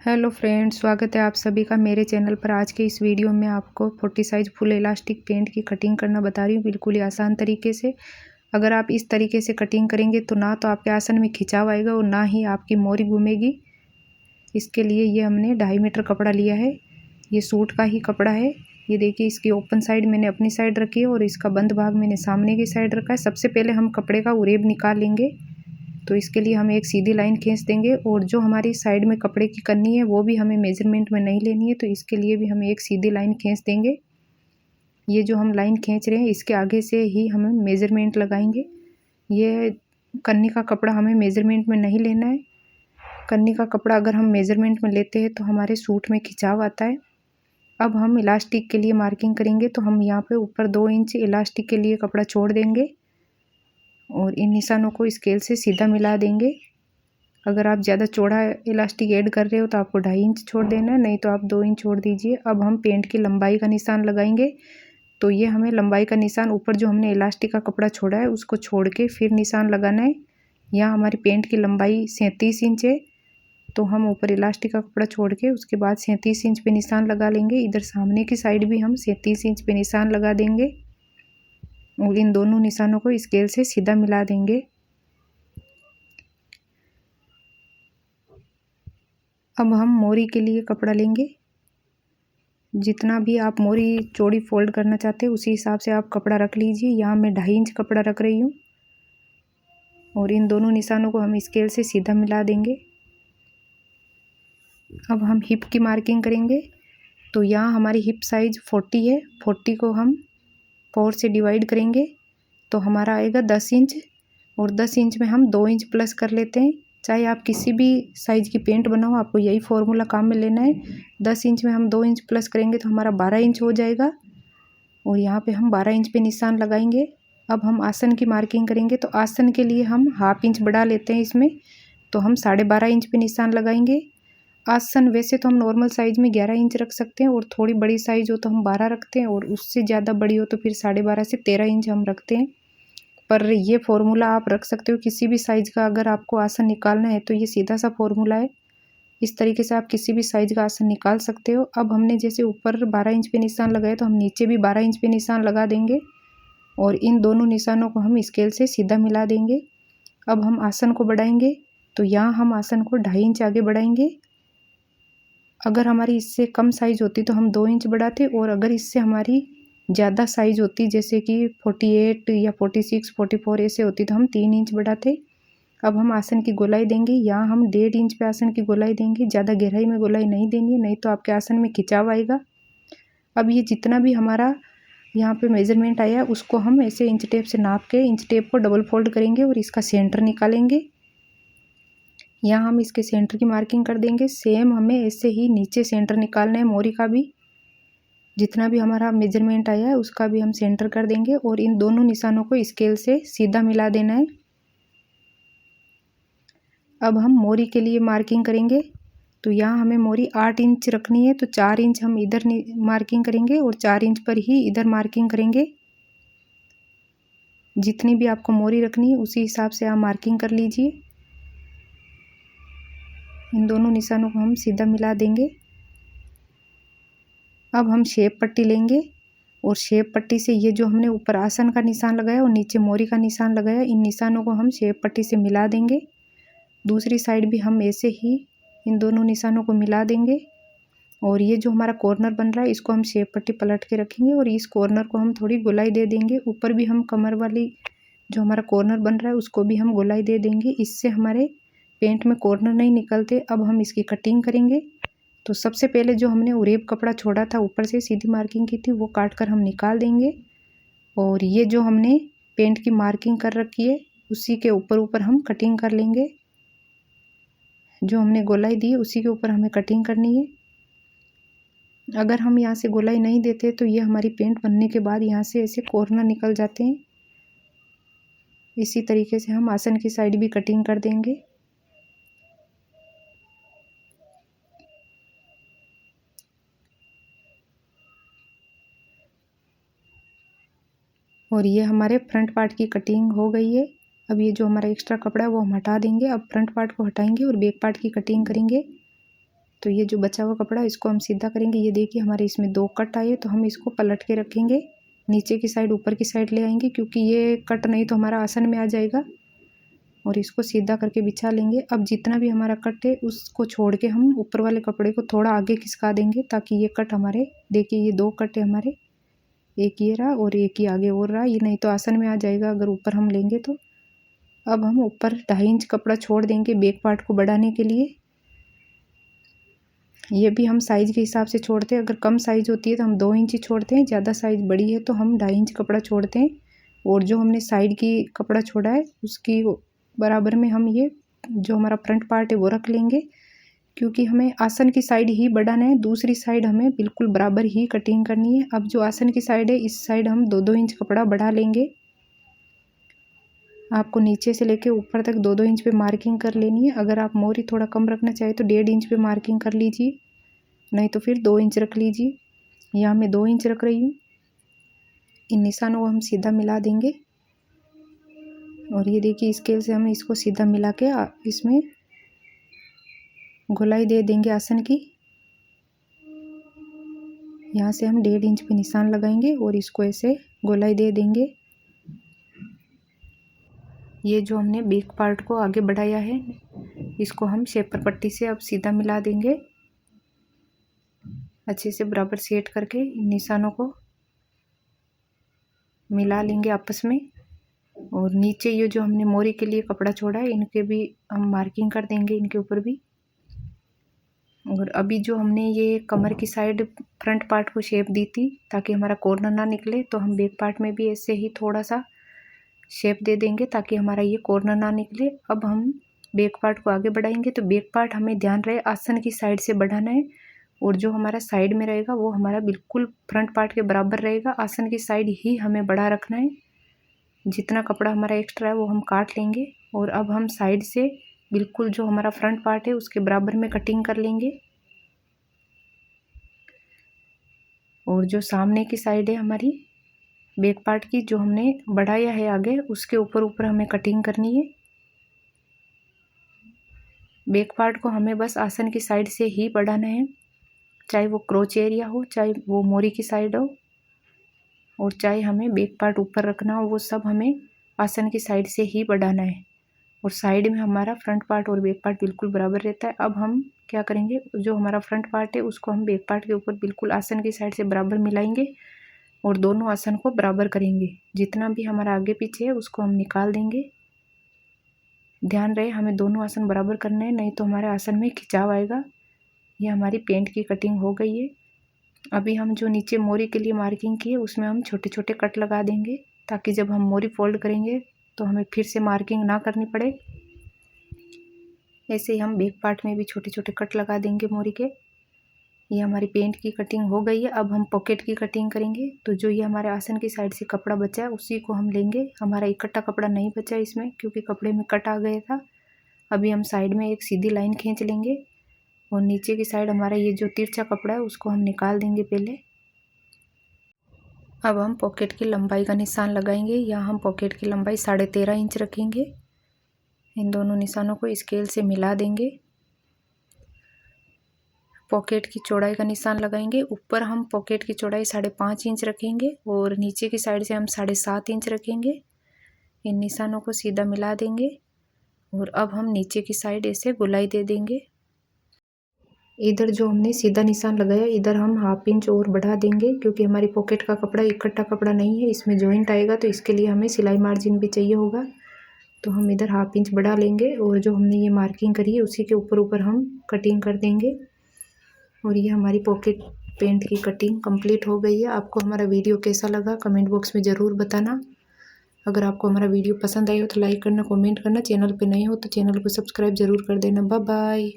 Hello friends, स्वागत है आप सभी का मेरे चैनल पर। आज के इस वीडियो में आपको 40 साइज़ फुल इलास्टिक पेंट की कटिंग करना बता रही हूँ, बिल्कुल ही आसान तरीके से। अगर आप इस तरीके से कटिंग करेंगे तो ना तो आपके आसन में खिंचाव आएगा और ना ही आपकी मोरी घूमेगी। इसके लिए ये हमने 2.5 मीटर कपड़ा लिया है। ये सूट का ही कपड़ा है। ये देखिए, इसकी ओपन साइड मैंने अपनी साइड रखी है और इसका बंद भाग मैंने सामने की साइड रखा है। सबसे पहले हम कपड़े का उरेब निकाल लेंगे, तो इसके लिए हम एक सीधी लाइन खींच देंगे और जो हमारी साइड में कपड़े की कन्नी है वो भी हमें मेजरमेंट में नहीं लेनी है, तो इसके लिए भी हम एक सीधी लाइन खींच देंगे। ये जो हम लाइन खींच रहे हैं इसके आगे से ही हमें मेजरमेंट लगाएंगे। ये कन्नी का कपड़ा हमें मेजरमेंट में नहीं लेना है। कन्नी का कपड़ा अगर हम मेजरमेंट में लेते हैं तो हमारे सूट में खिंचाव आता है। अब हम इलास्टिक के लिए मार्किंग करेंगे, तो हम यहाँ पे ऊपर 2 इंच इलास्टिक के लिए कपड़ा छोड़ देंगे और इन निशानों को स्केल से सीधा मिला देंगे। अगर आप ज़्यादा चौड़ा इलास्टिक ऐड कर रहे हो तो आपको 2.5 इंच छोड़ देना है, नहीं तो आप 2 इंच छोड़ दीजिए। अब हम पेंट की लंबाई का निशान लगाएंगे, तो ये हमें लंबाई का निशान ऊपर जो हमने इलास्टिक का कपड़ा छोड़ा है उसको छोड़ के फिर निशान लगाना है। यहाँ हमारी पेंट की लंबाई 37 इंच है, तो हम ऊपर इलास्टिक का कपड़ा छोड़ के उसके बाद 37 इंच पे निशान लगा लेंगे। इधर सामने की साइड भी हम 37 इंच पे निशान लगा देंगे और इन दोनों निशानों को स्केल से सीधा मिला देंगे। अब हम मोरी के लिए कपड़ा लेंगे। जितना भी आप मोरी चौड़ी फोल्ड करना चाहते हैं उसी हिसाब से आप कपड़ा रख लीजिए। यहाँ मैं 2.5 इंच कपड़ा रख रही हूँ और इन दोनों निशानों को हम स्केल से सीधा मिला देंगे। अब हम हिप की मार्किंग करेंगे, तो यहाँ हमारी हिप साइज़ 40 है। 40 को हम 4 से डिवाइड करेंगे तो हमारा आएगा 10 इंच और 10 इंच में हम 2 इंच प्लस कर लेते हैं। चाहे आप किसी भी साइज़ की पेंट बनाओ, आपको यही फॉर्मूला काम में लेना है। 10 इंच में हम 2 इंच प्लस करेंगे तो हमारा 12 इंच हो जाएगा और यहाँ पे हम 12 इंच पे निशान लगाएंगे। अब हम आसन की मार्किंग करेंगे, तो आसन के लिए हम 1/2 इंच बढ़ा लेते हैं इसमें, तो हम 12.5 इंच पे निशान लगाएंगे। आसन वैसे तो हम नॉर्मल साइज़ में 11 इंच रख सकते हैं और थोड़ी बड़ी साइज़ हो तो हम 12 रखते हैं और उससे ज़्यादा बड़ी हो तो फिर 12.5 से 13 इंच हम रखते हैं। पर ये फॉर्मूला आप रख सकते हो किसी भी साइज़ का। अगर आपको आसन निकालना है तो ये सीधा सा फॉर्मूला है। इस तरीके से आप किसी भी साइज़ का आसन निकाल सकते हो। अब हमने जैसे ऊपर 12 इंच पे निशान लगाया तो हम नीचे भी 12 इंच पे निशान लगा देंगे और इन दोनों निशानों को हम स्केल से सीधा मिला देंगे। अब हम आसन को बढ़ाएंगे, तो यहाँ हम आसन को 2.5 इंच आगे बढ़ाएंगे। अगर हमारी इससे कम साइज़ होती तो हम 2 इंच बढ़ाते और अगर इससे हमारी ज़्यादा साइज़ होती जैसे कि 48 या 46, 44 ऐसे होती तो हम 3 इंच बढ़ाते। अब हम आसन की गोलाई देंगे। यहाँ हम 1.5 इंच पे आसन की गोलाई देंगे। ज़्यादा गहराई में गोलाई नहीं देनी है, नहीं तो आपके आसन में खिंचाव आएगा। अब ये जितना भी हमारा यहाँ पे मेजरमेंट आया उसको हम ऐसे इंच टेप से नाप के इंच टेप को डबल फोल्ड करेंगे और इसका सेंटर निकालेंगे। यहाँ हम इसके सेंटर की मार्किंग कर देंगे। सेम हमें ऐसे ही नीचे सेंटर निकालना है मोरी का भी। जितना भी हमारा मेजरमेंट आया है उसका भी हम सेंटर कर देंगे और इन दोनों निशानों को स्केल से सीधा मिला देना है। अब हम मोरी के लिए मार्किंग करेंगे, तो यहाँ हमें मोरी 8 इंच रखनी है, तो 4 इंच हम इधर मार्किंग करेंगे और 4 इंच पर ही इधर मार्किंग करेंगे। जितनी भी आपको मोरी रखनी है उसी हिसाब से आप मार्किंग कर लीजिए। इन दोनों निशानों को हम सीधा मिला देंगे। अब हम शेप पट्टी लेंगे और शेप पट्टी से ये जो हमने ऊपर आसन का निशान लगाया और नीचे मोरी का निशान लगाया, इन निशानों को हम शेप पट्टी से मिला देंगे। दूसरी साइड भी हम ऐसे ही इन दोनों निशानों को मिला देंगे और ये जो हमारा कॉर्नर बन रहा है इसको हम शेप पट्टी पलट के रखेंगे और इस कॉर्नर को हम थोड़ी गोलाई दे देंगे। ऊपर भी हम कमर वाली जो हमारा कॉर्नर बन रहा है उसको भी हम गोलाई दे देंगे। इससे हमारे पेंट में कॉर्नर नहीं निकलते। अब हम इसकी कटिंग करेंगे, तो सबसे पहले जो हमने उरेब कपड़ा छोड़ा था ऊपर से सीधी मार्किंग की थी वो काट कर हम निकाल देंगे और ये जो हमने पेंट की मार्किंग कर रखी है उसी के ऊपर ऊपर हम कटिंग कर लेंगे। जो हमने गोलाई दी उसी के ऊपर हमें कटिंग करनी है। अगर हम यहाँ से गोलाई नहीं देते तो ये हमारी पेंट बनने के बाद यहाँ से ऐसे कॉर्नर निकल जाते हैं। इसी तरीके से हम आसन की साइड भी कटिंग कर देंगे। और ये हमारे फ्रंट पार्ट की कटिंग हो गई है। अब ये जो हमारा एक्स्ट्रा कपड़ा है वो हम हटा देंगे। अब फ्रंट पार्ट को हटाएंगे और बैक पार्ट की कटिंग करेंगे। तो ये जो बचा हुआ कपड़ा इसको हम सीधा करेंगे। ये देखिए हमारे इसमें 2 कट आए, तो हम इसको पलट के रखेंगे, नीचे की साइड ऊपर की साइड ले आएंगे, क्योंकि ये कट नहीं तो हमारा आसन में आ जाएगा। और इसको सीधा करके बिछा लेंगे। अब जितना भी हमारा कट है उसको छोड़ के हम ऊपर वाले कपड़े को थोड़ा आगे खिसका देंगे, ताकि ये कट हमारे, देखिए ये 2 कट है हमारे, एक ये रहा और एक ही आगे और रहा, ये नहीं तो आसन में आ जाएगा अगर ऊपर हम लेंगे तो। अब हम ऊपर 2.5 इंच कपड़ा छोड़ देंगे बैक पार्ट को बढ़ाने के लिए। ये भी हम साइज़ के हिसाब से छोड़ते हैं, अगर कम साइज़ होती है तो हम 2 इंच ही छोड़ते हैं, ज़्यादा साइज़ बड़ी है तो हम 2.5 इंच कपड़ा छोड़ते हैं। और जो हमने साइड की कपड़ा छोड़ा है उसकी बराबर में हम ये जो हमारा फ्रंट पार्ट है वो रख लेंगे, क्योंकि हमें आसन की साइड ही बढ़ाना है, दूसरी साइड हमें बिल्कुल बराबर ही कटिंग करनी है। अब जो आसन की साइड है इस साइड हम 2-2 इंच कपड़ा बढ़ा लेंगे। आपको नीचे से लेके ऊपर तक 2-2 इंच पे मार्किंग कर लेनी है। अगर आप मोरी थोड़ा कम रखना चाहे तो 1.5 इंच पे मार्किंग कर लीजिए, नहीं तो फिर 2 इंच रख लीजिए। यहाँ मैं 2 इंच रख रही हूँ। इन निशानों को हम सीधा मिला देंगे, और ये देखिए स्केल से हम इसको सीधा मिला के इसमें गोलाई दे देंगे आसन की। यहाँ से हम 1.5 इंच पे निशान लगाएंगे और इसको ऐसे गोलाई दे देंगे। ये जो हमने बैक पार्ट को आगे बढ़ाया है इसको हम शेपर पट्टी से अब सीधा मिला देंगे, अच्छे से बराबर सेट करके इन निशानों को मिला लेंगे आपस में। और नीचे ये जो हमने मोरी के लिए कपड़ा छोड़ा है इनके भी हम मार्किंग कर देंगे, इनके ऊपर भी। और अभी जो हमने ये कमर की साइड फ्रंट पार्ट को शेप दी थी ताकि हमारा कॉर्नर ना निकले, तो हम बैक पार्ट में भी ऐसे ही थोड़ा सा शेप दे देंगे ताकि हमारा ये कॉर्नर ना निकले। अब हम बैक पार्ट को आगे बढ़ाएंगे, तो बैक पार्ट हमें ध्यान रहे आसन की साइड से बढ़ाना है, और जो हमारा साइड में रहेगा वो हमारा बिल्कुल फ्रंट पार्ट के बराबर रहेगा। आसन की साइड ही हमें बढ़ा रखना है, जितना कपड़ा हमारा एक्स्ट्रा है वो हम काट लेंगे। और अब हम साइड से बिल्कुल जो हमारा फ्रंट पार्ट है उसके बराबर में कटिंग कर लेंगे। और जो सामने की साइड है हमारी बैक पार्ट की, जो हमने बढ़ाया है आगे, उसके ऊपर ऊपर हमें कटिंग करनी है। बैक पार्ट को हमें बस आसन की साइड से ही बढ़ाना है, चाहे वो क्रोच एरिया हो, चाहे वो मोरी की साइड हो, और चाहे हमें बैक पार्ट ऊपर रखना हो, वो सब हमें आसन की साइड से ही बढ़ाना है। और साइड में हमारा फ्रंट पार्ट और बैक पार्ट बिल्कुल बराबर रहता है। अब हम क्या करेंगे, जो हमारा फ्रंट पार्ट है उसको हम बैक पार्ट के ऊपर बिल्कुल आसन की साइड से बराबर मिलाएंगे और दोनों आसन को बराबर करेंगे। जितना भी हमारा आगे पीछे है उसको हम निकाल देंगे। ध्यान रहे हमें दोनों आसन बराबर करने हैं, नहीं तो हमारे आसन में खिंचाव आएगा। ये हमारी पेंट की कटिंग हो गई है। अभी हम जो नीचे मोरी के लिए मार्किंग की है उसमें हम छोटे छोटे कट लगा देंगे, ताकि जब हम मोरी फोल्ड करेंगे तो हमें फिर से मार्किंग ना करनी पड़े। ऐसे ही हम बैक पार्ट में भी छोटे छोटे कट लगा देंगे मोरी के। ये हमारी पेंट की कटिंग हो गई है। अब हम पॉकेट की कटिंग करेंगे। तो जो ये हमारे आसन की साइड से कपड़ा बचा है उसी को हम लेंगे। हमारा इकट्ठा कपड़ा नहीं बचा इसमें, क्योंकि कपड़े में कट आ गया था। अभी हम साइड में एक सीधी लाइन खींच लेंगे, और नीचे की साइड हमारा ये जो तिरछा कपड़ा है उसको हम निकाल देंगे पहले। अब हम पॉकेट की लंबाई का निशान लगाएंगे। यहाँ हम पॉकेट की लंबाई 13.5 इंच रखेंगे। इन दोनों निशानों को स्केल से मिला देंगे। पॉकेट की चौड़ाई का निशान लगाएंगे। ऊपर हम पॉकेट की चौड़ाई 5.5 इंच रखेंगे और नीचे की साइड से हम 7.5 इंच रखेंगे। इन निशानों को सीधा मिला देंगे, और अब हम नीचे की साइड ऐसे गोलाई दे देंगे। इधर जो हमने सीधा निशान लगाया इधर हम 1/2 इंच और बढ़ा देंगे, क्योंकि हमारी पॉकेट का कपड़ा इकट्ठा कपड़ा नहीं है, इसमें जॉइंट आएगा, तो इसके लिए हमें सिलाई मार्जिन भी चाहिए होगा। तो हम इधर 1/2 इंच बढ़ा लेंगे, और जो हमने ये मार्किंग करी है उसी के ऊपर ऊपर हम कटिंग कर देंगे। और ये हमारी पॉकेट पेंट की कटिंग कंप्लीट हो गई है। आपको हमारा वीडियो कैसा लगा कमेंट बॉक्स में ज़रूर बताना। अगर आपको हमारा वीडियो पसंद आया हो तो लाइक करना, कमेंट करना। चैनल पे नए हो तो चैनल को सब्सक्राइब ज़रूर कर देना। Bye bye.